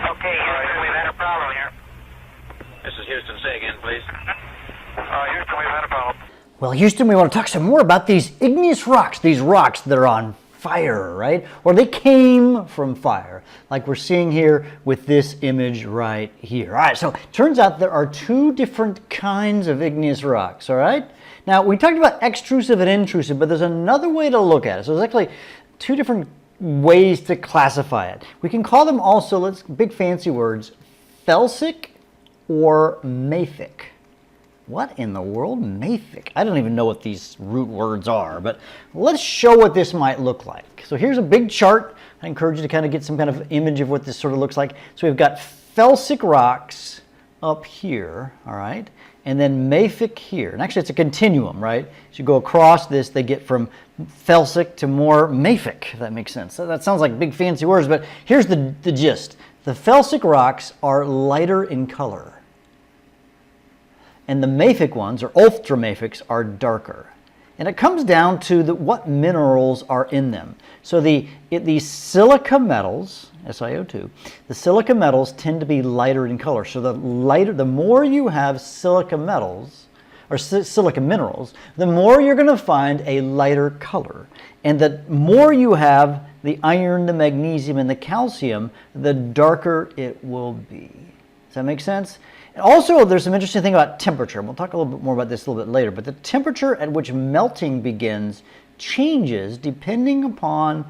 Okay, Houston, we've had a problem here. This is Houston. Say again, please. Houston, we've had a problem. Well, Houston, we want to talk some more about these igneous rocks, these rocks that are on fire, right? Or they came from fire, like we're seeing here with this image right here. All right, so it turns out there are two different kinds of igneous rocks, all right? Now, we talked about extrusive and intrusive, but there's another way to look at it. So there's actually two different ways to classify it. We can call them also, let's big fancy words, Felsic or Mafic. What in the world? Mafic. I don't even know what these root words are, but let's show what this might look like. So here's a big chart. I encourage you to kind of get some kind of image of what this sort of looks like. So we've got Felsic rocks up here, all right, and then Mafic here. And actually it's a continuum, right? As you go across this, they get from Felsic to more Mafic, if that makes sense. So that sounds like big fancy words, but here's the gist. The Felsic rocks are lighter in color, and the Mafic ones, or Ultramafics, are darker. And it comes down to what minerals are in them. So these silica metals, SiO2, the silica metals tend to be lighter in color. So the more you have silica metals, or silica minerals, the more you're going to find a lighter color. And the more you have the iron, the magnesium, and the calcium, the darker it will be. Does that make sense? And also, there's some interesting thing about temperature. We'll talk a little bit more about this a little bit later, but the temperature at which melting begins changes depending upon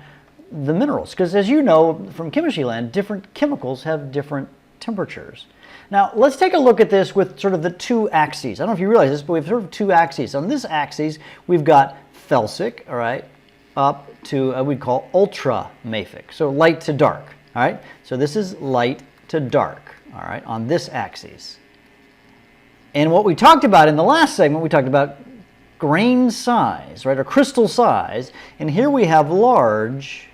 the minerals. Because as you know from chemistry land, different chemicals have different temperatures. Now, let's take a look at this with sort of the two axes. I don't know if you realize this, but we have sort of two axes. On this axis, we've got Felsic, all right, up to we'd call Ultramafic, so light to dark, all right? So this is light to dark, all right, on this axis. And what we talked about in the last segment, we talked about grain size, right, or crystal size. And here we have large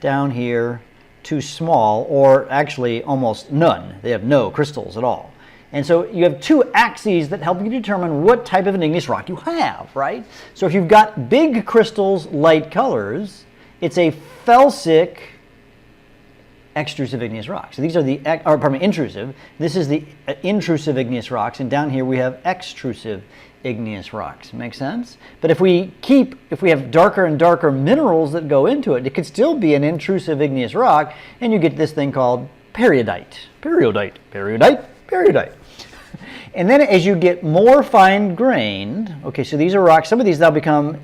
down here to small, or actually almost none. They have no crystals at all. And so you have two axes that help you determine what type of an igneous rock you have, right? So if you've got big crystals, light colors, it's a Felsic extrusive igneous rock. So these are the, intrusive. This is the intrusive igneous rocks, and down here we have extrusive igneous rocks. Make sense? But if we have darker and darker minerals that go into it, it could still be an intrusive igneous rock, and you get this thing called periodite. Periodite. And then as you get more fine-grained, okay, so these are rocks, some of these now become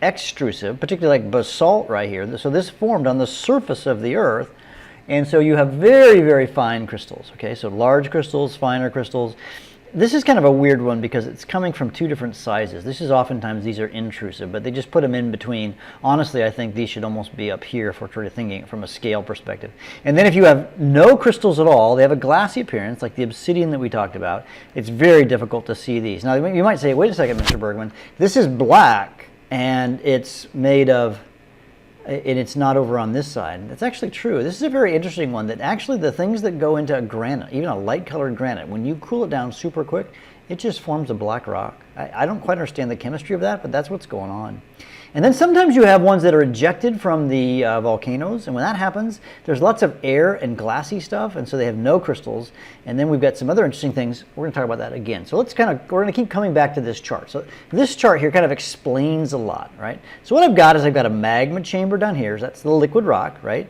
extrusive, particularly like basalt right here. So this formed on the surface of the earth, and so you have very, very fine crystals, okay? So large crystals, finer crystals. This is kind of a weird one because it's coming from two different sizes. This is oftentimes, these are intrusive, but they just put them in between. Honestly, I think these should almost be up here if we're sort of thinking from a scale perspective. And then if you have no crystals at all, they have a glassy appearance, like the obsidian that we talked about. It's very difficult to see these. Now, you might say, wait a second, Mr. Bergmann, this is black and it's made of, and it's not over on this side. That's actually true. This is a very interesting one, that actually the things that go into a granite, even a light colored granite, when you cool it down super quick, it just forms a black rock. I don't quite understand the chemistry of that, but that's what's going on. And then sometimes you have ones that are ejected from the volcanoes, and when that happens, there's lots of air and glassy stuff, and so they have no crystals. And then we've got some other interesting things. We're going to talk about that again. So we're going to keep coming back to this chart. So this chart here kind of explains a lot, right? So what I've got is I've got a magma chamber down here. So that's the liquid rock, right?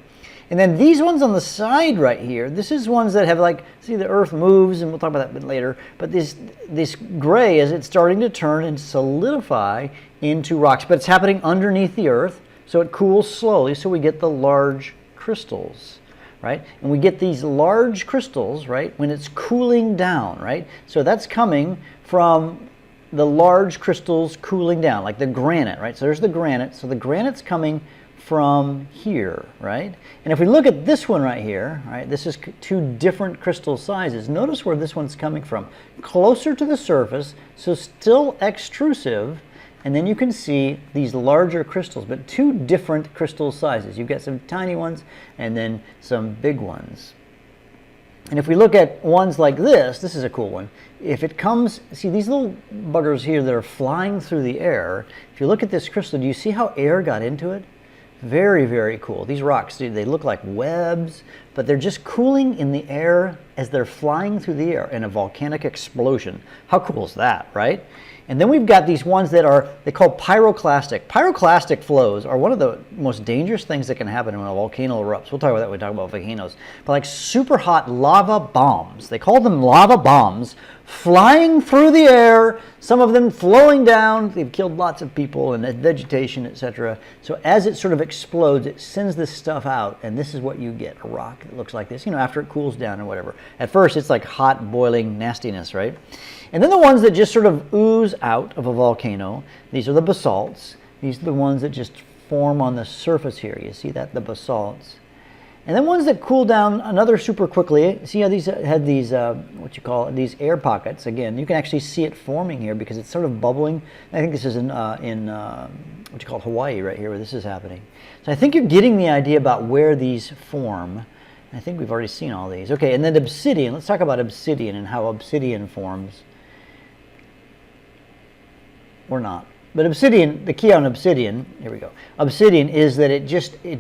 And then these ones on the side right here, this is ones that have, like, see, the earth moves, and we'll talk about that a bit later, but this gray, as it's starting to turn and solidify into rocks, but it's happening underneath the earth, so it cools slowly, so we get the large crystals, right? And we get these large crystals, right, when it's cooling down, right? So that's coming from the large crystals cooling down, like the granite, right? So there's the granite, so the granite's coming from here, right? And if we look at this one right here, right, this is two different crystal sizes. Notice where this one's coming from. Closer to the surface, so still extrusive, and then you can see these larger crystals, but two different crystal sizes. You've got some tiny ones and then some big ones. And if we look at ones like this is a cool one. If it comes, see these little buggers here that are flying through the air, if you look at this crystal, do you see how air got into it? Very, very cool. These rocks, they look like webs, but they're just cooling in the air as they're flying through the air in a volcanic explosion. How cool is that, right? And then we've got these ones that are, they call pyroclastic. Pyroclastic flows are one of the most dangerous things that can happen when a volcano erupts. We'll talk about that when we talk about volcanoes. But like super hot lava bombs, they call them lava bombs, flying through the air, some of them flowing down. They've killed lots of people and vegetation, etc. So as it sort of explodes, it sends this stuff out, and this is what you get, a rock that looks like this, you know, after it cools down or whatever. At first, it's like hot, boiling nastiness, right? And then the ones that just sort of ooze out of a volcano, these are the basalts. These are the ones that just form on the surface here. You see that, the basalts. And then ones that cool down another super quickly. See how these had these, these air pockets. Again, you can actually see it forming here because it's sort of bubbling. I think this is in Hawaii right here where this is happening. So I think you're getting the idea about where these form. I think we've already seen all these. Okay, and then obsidian. Let's talk about obsidian and how obsidian forms. Or not. But obsidian, the key on obsidian, here we go. Obsidian is that it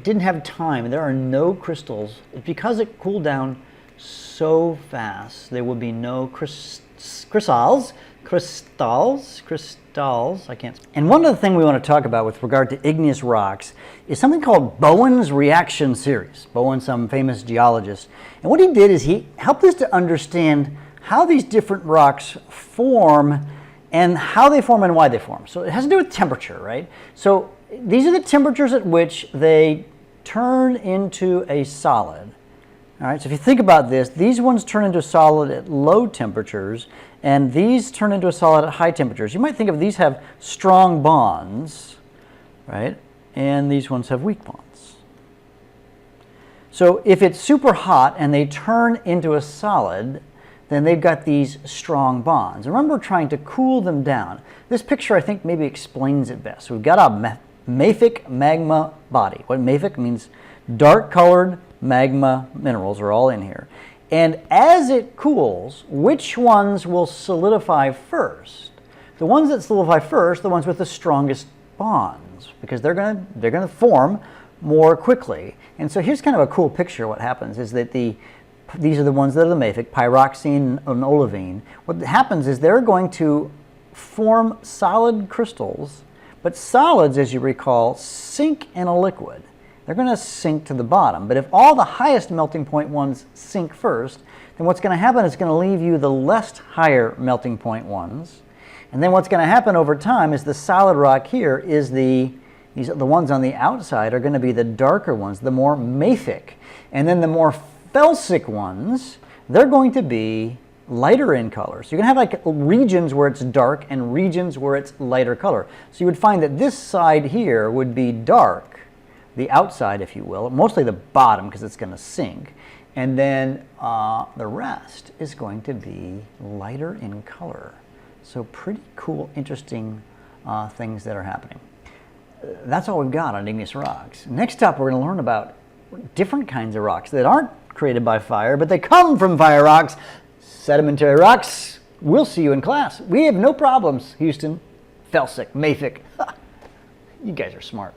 didn't have time. There are no crystals. Because it cooled down so fast, there will be no crystals, I can't. And one other thing we want to talk about with regard to igneous rocks is something called Bowens reaction series. Bowens, some famous geologist. And what he did is he helped us to understand how these different rocks form and how they form and why they form. So it has to do with temperature, right? So these are the temperatures at which they turn into a solid. All right, so if you think about this, these ones turn into a solid at low temperatures, and these turn into a solid at high temperatures. You might think of these have strong bonds, right? And these ones have weak bonds. So if it's super hot and they turn into a solid, then they've got these strong bonds. Remember, we're trying to cool them down. This picture, I think, maybe explains it best. We've got a mafic magma body. What mafic means, dark-colored magma minerals are all in here. And as it cools, which ones will solidify first? The ones that solidify first, the ones with the strongest bonds, because they're going to form more quickly. And so here's kind of a cool picture. What happens is that these are the ones that are the mafic, pyroxene and olivine. What happens is they're going to form solid crystals, but solids, as you recall, sink in a liquid. They're going to sink to the bottom. But if all the highest melting point ones sink first, then what's going to happen is it's going to leave you the less higher melting point ones. And then what's going to happen over time is the solid rock here is the ones on the outside are going to be the darker ones, the more mafic. And then the more Felsic ones, they're going to be lighter in color. So you're going to have like regions where it's dark and regions where it's lighter color. So you would find that this side here would be dark, the outside, if you will, mostly the bottom because it's going to sink. And then the rest is going to be lighter in color. So pretty cool, interesting things that are happening. That's all we've got on igneous rocks. Next up, we're going to learn about different kinds of rocks that aren't created by fire, but they come from fire rocks, sedimentary rocks. We'll see you in class. We have no problems, Houston. Felsic, mafic. You guys are smart.